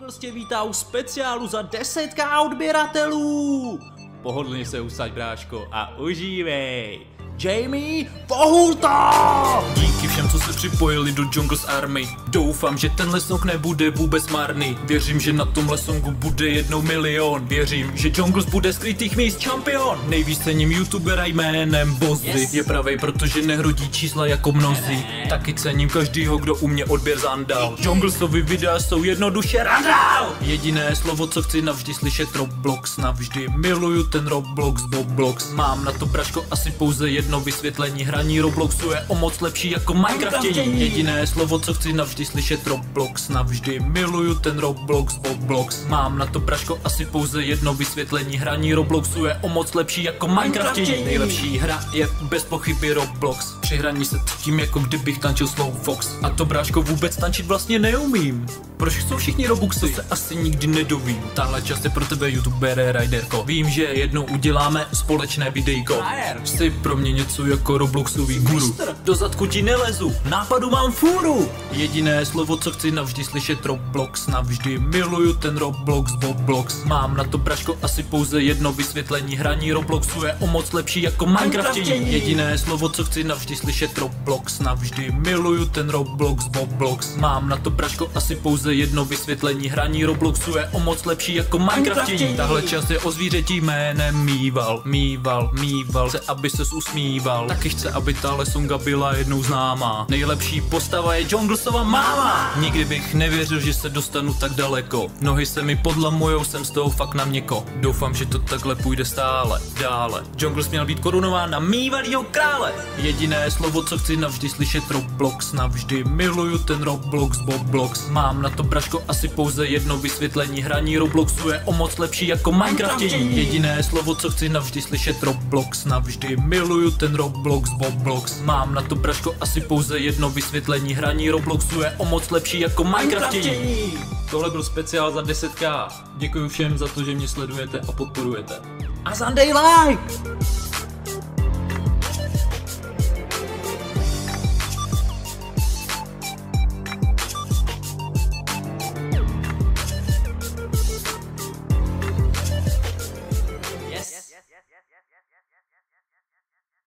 Jungles tě vítá u speciálu za 10K odběratelů. Pohodlně se usaď, bráško, a užívej. Jamie, pohul to! Díky všem, co se připojili do Jungles Army. Doufám, že tenhle song nebude vůbec marný. Věřím, že na tomhle songu bude jednou milion. Věřím, že Jungles bude skrytých míst čampion. Nejvíc cením youtubera jménem Bozzy. Je pravej, protože nehrodí čísla jako mnozí. Taky cením každýho, kdo u mě odběr zandal. Junglesovy videa jsou jednoduše randál. Jediné slovo, co chci navždy slyšet, Roblox. Navždy miluju ten Roblox, Boblox. Mám na to, braško, asi pouze jedno vysvětlení. Hraní Robloxu je o moc lepší jako Minecraftění. Jediné slovo, co chci navždy slyšet, Roblox. Navždy miluju ten Roblox, Boblox. Mám na to, braško, asi pouze jedno vysvětlení. Hraní Robloxu je o moc lepší jako Minecraftění. Nejlepší hra je bez pochyby Roblox. Při hraní se cítím, jako kdybych tančil Slow Fox. A to, bráško, vůbec tančit vlastně neumím. Proč chcou všichni Robuxy? To se asi nikdy nedovím. Tahle čas je pro tebe, youtubere, riderko. Vím, že jednou uděláme společné videjko. Jsi pro mě něco jako Robloxový guru. Do zadku ti nelezu, nápadu mám fůru. Jediné slovo, co chci navždy slyšet, Roblox. Navždy miluju ten Roblox, Boblox. Mám na to, braško, asi pouze jedno vysvětlení. Hraní Robloxu je o moc lepší jako Minecraftění. Jediné slovo, co chci navždy slyšet, Roblox. Navždy miluju ten Roblox, Boblox. Mám na to, braško, asi pouze jedno vysvětlení. Hraní Robloxu je o moc lepší jako Minecraftění. Tahle čas je o zvířeti jménem Mýval chce, aby ses usmíval. Taky chce, aby tahle songa byla jednou známá. Nejlepší postava je Junglesova máma. Nikdy bych nevěřil, že se dostanu tak daleko. Nohy se mi podlamujou, jsem z toho fakt na měko. Doufám, že to takhle půjde stále dále. Jungles měl být korunován na mývalýho krále. Jediné slovo, co chci navždy slyšet, Roblox. Navždy miluju ten Roblox, Boblox. Mám na to, braško, asi pouze jedno vysvětlení. Hraní Robloxu je o moc lepší jako Minecraftění. Jediné slovo, co chci navždy slyšet, Roblox. Navždy miluju ten Roblox, Boblox. Mám na to, braško, asi pouze jedno vysvětlení. Hraní Robloxu je o moc lepší jako Minecraftění. Tohle byl speciál za 10K. Děkuji všem za to, že mě sledujete a podporujete. A zandej like!